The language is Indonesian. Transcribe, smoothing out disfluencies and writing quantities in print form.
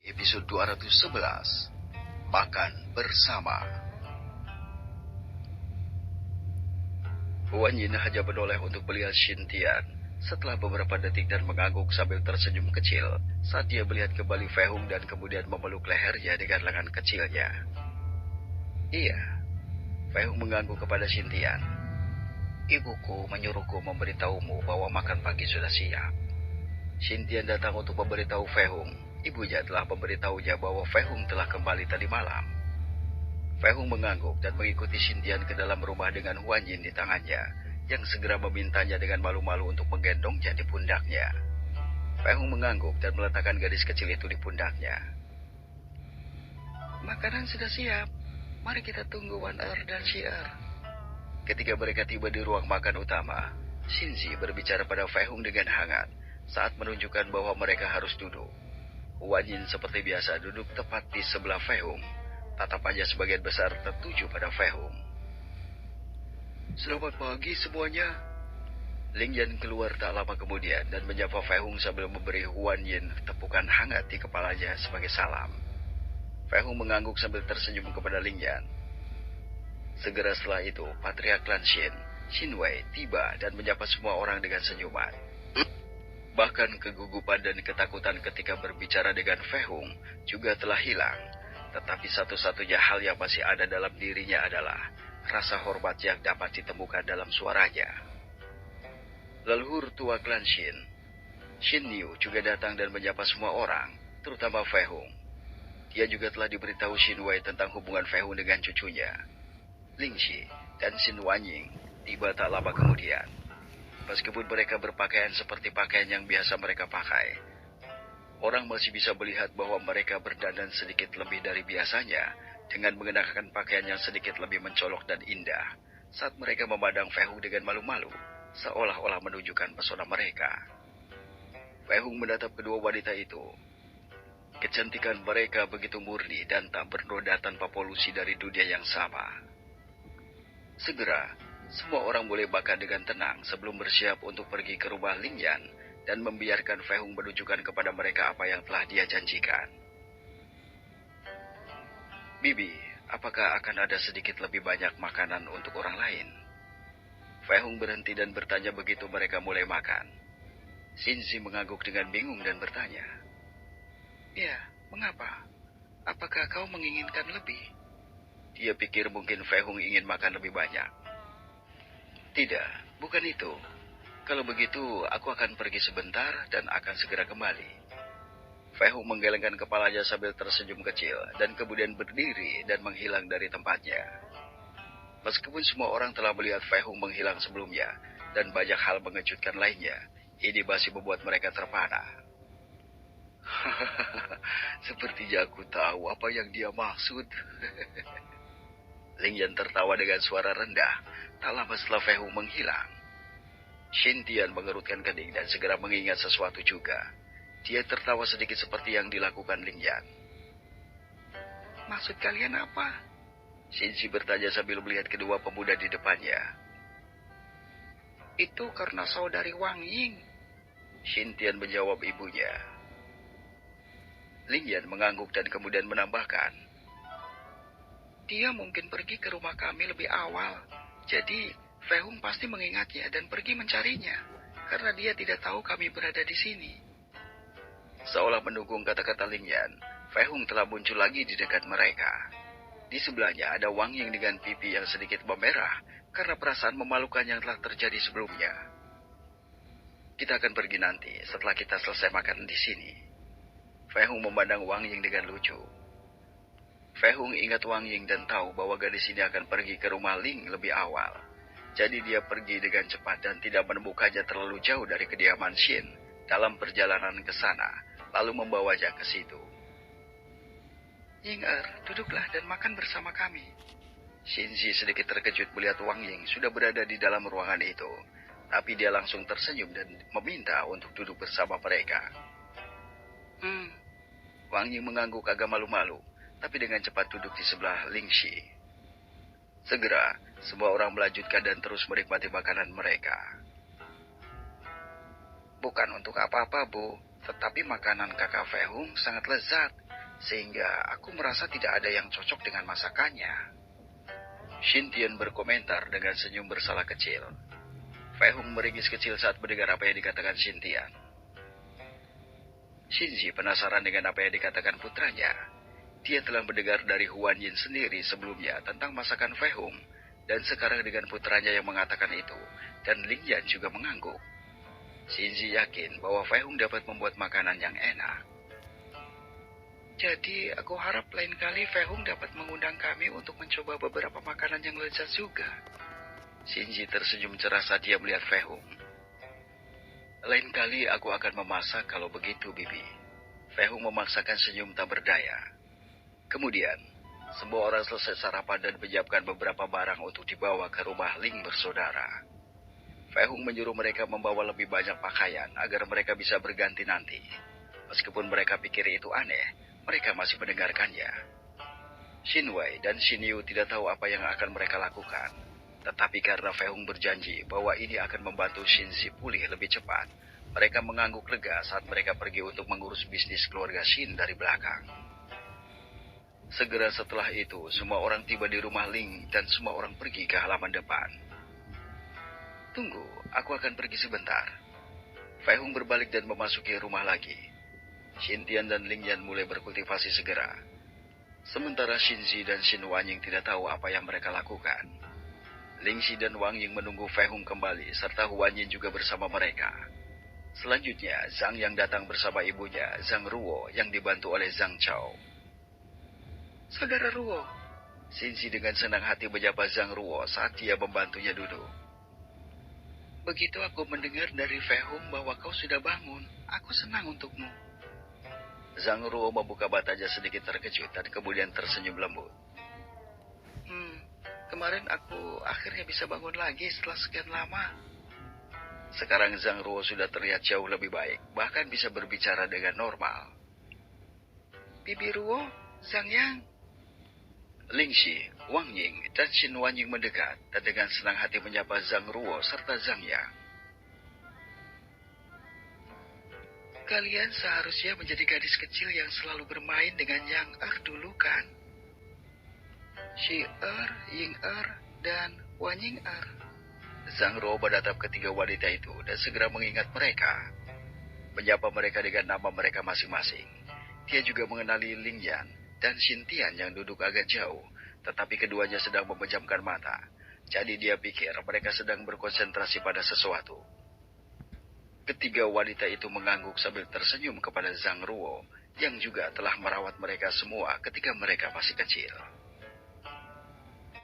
Episode 211, Makan Bersama. Huan Yin hanya menoleh untuk melihat Xin Tian setelah beberapa detik dan mengangguk sambil tersenyum kecil saat dia melihat kembali Fei Hung dan kemudian memeluk lehernya dengan lengan kecilnya. Iya, Fei Hung mengangguk kepada Xin Tian. Ibuku menyuruhku memberitahumu bahwa makan pagi sudah siap. Xin Tian datang untuk memberitahu Fei Hung. Ibunya telah memberitahunya bahwa Fei Hung telah kembali tadi malam. Fei Hung mengangguk dan mengikuti Xin Tian ke dalam rumah dengan Huan Yin di tangannya, yang segera memintanya dengan malu-malu untuk menggendongnya di pundaknya. Fei Hung mengangguk dan meletakkan gadis kecil itu di pundaknya. Makanan sudah siap. Mari kita tunggu Wan Er dan Xier. Ketika mereka tiba di ruang makan utama, Xinzi berbicara pada Fei Hung dengan hangat saat menunjukkan bahwa mereka harus duduk. Huan Yin seperti biasa duduk tepat di sebelah Fei Hung. Tatapannya sebagian besar tertuju pada Fei Hung. Selamat pagi semuanya. Ling Yan keluar tak lama kemudian dan menyapa Fei Hung sambil memberi Huan Yin tepukan hangat di kepalanya sebagai salam. Fei Hung mengangguk sambil tersenyum kepada Ling Yan. Segera setelah itu, Patriark Klan Xin Wei, tiba dan menyapa semua orang dengan senyuman. Bahkan kegugupan dan ketakutan ketika berbicara dengan Fei Hung juga telah hilang. Tetapi satu-satunya hal yang masih ada dalam dirinya adalah rasa hormat yang dapat ditemukan dalam suaranya. Leluhur tua klan Xin Niu juga datang dan menyapa semua orang, terutama Fei Hung. Dia juga telah diberitahu Xin Wei tentang hubungan Fei Hung dengan cucunya. Ling Xi dan Xin Wanying tiba tak lama kemudian. Meskipun mereka berpakaian seperti pakaian yang biasa mereka pakai, orang masih bisa melihat bahwa mereka berdandan sedikit lebih dari biasanya dengan mengenakan pakaian yang sedikit lebih mencolok dan indah saat mereka memandang Fei Hung dengan malu-malu, seolah-olah menunjukkan pesona mereka. Fei Hung menatap kedua wanita itu. Kecantikan mereka begitu murni dan tak bernoda tanpa polusi dari dunia yang sama. Segera, semua orang boleh makan dengan tenang sebelum bersiap untuk pergi ke rumah Ling Yan dan membiarkan Fei Hung menunjukkan kepada mereka apa yang telah dia janjikan. Bibi, apakah akan ada sedikit lebih banyak makanan untuk orang lain? Fei Hung berhenti dan bertanya begitu mereka mulai makan. Xinzi mengangguk dengan bingung dan bertanya. Ya, mengapa? Apakah kau menginginkan lebih? Dia pikir mungkin Fei Hung ingin makan lebih banyak. Tidak, bukan itu. Kalau begitu, aku akan pergi sebentar dan akan segera kembali. Fei Hung menggelengkan kepalanya sambil tersenyum kecil dan kemudian berdiri dan menghilang dari tempatnya. Meskipun semua orang telah melihat Fei Hung menghilang sebelumnya dan banyak hal mengejutkan lainnya, ini masih membuat mereka terpana. Sepertinya aku tahu apa yang dia maksud. Ling Yan tertawa dengan suara rendah, tak lama setelah Fei Hung menghilang. Xin Tian mengerutkan kening dan segera mengingat sesuatu juga. Dia tertawa sedikit seperti yang dilakukan Ling Yan. Maksud kalian apa? Xinzi bertanya sambil melihat kedua pemuda di depannya. Itu karena saudari Wang Ying. Xin Tian menjawab ibunya. Ling Yan mengangguk dan kemudian menambahkan. Dia mungkin pergi ke rumah kami lebih awal. Jadi, Fei Hung pasti mengingatnya dan pergi mencarinya. Karena dia tidak tahu kami berada di sini. Seolah mendukung kata-kata Ling Yan, Fei Hung telah muncul lagi di dekat mereka. Di sebelahnya ada Wang Ying dengan pipi yang sedikit memerah karena perasaan memalukan yang telah terjadi sebelumnya. Kita akan pergi nanti setelah kita selesai makan di sini. Fei Hung memandang Wang Ying dengan lucu. Fei Hung ingat Wang Ying dan tahu bahwa gadis ini akan pergi ke rumah Ling lebih awal. Jadi dia pergi dengan cepat dan tidak menemukannya terlalu jauh dari kediaman Xin dalam perjalanan ke sana, lalu membawanya ke situ. Ying duduklah dan makan bersama kami. Xinzi sedikit terkejut melihat Wang Ying sudah berada di dalam ruangan itu, tapi dia langsung tersenyum dan meminta untuk duduk bersama mereka. Wang Ying mengangguk agak malu-malu, tapi dengan cepat duduk di sebelah Ling Xi. Segera, semua orang melanjutkan dan terus menikmati makanan mereka. Bukan untuk apa-apa, Bu, tetapi makanan kakak Fei Hung sangat lezat. sehingga aku merasa tidak ada yang cocok dengan masakannya. Xintian berkomentar dengan senyum bersalah kecil. Fei Hong meringis kecil saat mendengar apa yang dikatakan Xintian. Shinji penasaran dengan apa yang dikatakan putranya. Dia telah mendengar dari Huan Yin sendiri sebelumnya tentang masakan Fei Hong, dan sekarang dengan putranya yang mengatakan itu, dan Ling Yan juga mengangguk. Shinji yakin bahwa Fei Hong dapat membuat makanan yang enak. Jadi, aku harap lain kali Fei Hong dapat mengundang kami untuk mencoba beberapa makanan yang lezat juga. Shinji tersenyum cerah saat dia melihat Fei Hong. Lain kali aku akan memasak kalau begitu, Bibi. Fei Hong memaksakan senyum tak berdaya. Kemudian, semua orang selesai sarapan dan menyiapkan beberapa barang untuk dibawa ke rumah Ling bersaudara. Fei Hong menyuruh mereka membawa lebih banyak pakaian agar mereka bisa berganti nanti. Meskipun mereka pikir itu aneh, mereka masih mendengarkannya. Xin Wei dan Xin Yu tidak tahu apa yang akan mereka lakukan. Tetapi karena Fei Hong berjanji bahwa ini akan membantu Shinji pulih lebih cepat, mereka mengangguk lega saat mereka pergi untuk mengurus bisnis keluarga Shin dari belakang. Segera setelah itu, semua orang tiba di rumah Ling dan semua orang pergi ke halaman depan. Tunggu, aku akan pergi sebentar. Fei Hong berbalik dan memasuki rumah lagi. Xintian dan Ling Yan mulai berkultivasi segera. Sementara Xinzi dan Xin Wanying tidak tahu apa yang mereka lakukan. Lingxi dan Wang Ying menunggu Fei Hong kembali, serta Huan Yin juga bersama mereka. Selanjutnya, Zhang yang datang bersama ibunya, Zhang Ruo, yang dibantu oleh Zhang Chao. Saudara Ruo, Xinzi dengan senang hati menyapa Zhang Ruo saat dia membantunya duduk. Begitu aku mendengar dari Fei Hong bahwa kau sudah bangun, aku senang untukmu. Zhang Ruo membuka matanya sedikit terkejut dan kemudian tersenyum lembut. Kemarin aku akhirnya bisa bangun lagi setelah sekian lama. Sekarang Zhang Ruo sudah terlihat jauh lebih baik, bahkan bisa berbicara dengan normal. Bibi Ruo, Zhang Yang. Lingxi, Wang Ying, dan Xin Wanying mendekat dan dengan senang hati menyapa Zhang Ruo serta Zhang Yang. Kalian seharusnya menjadi gadis kecil yang selalu bermain dengan Yang dulu kan? Shi Ying dan Wanying Zhang Ruo menatap ketiga wanita itu dan segera mengingat mereka. Menyapa mereka dengan nama mereka masing-masing. Dia juga mengenali Ling Yan dan Xintian yang duduk agak jauh, tetapi keduanya sedang memejamkan mata. Jadi dia pikir mereka sedang berkonsentrasi pada sesuatu. Ketiga wanita itu mengangguk sambil tersenyum kepada Zhang Ruo, yang juga telah merawat mereka semua ketika mereka masih kecil.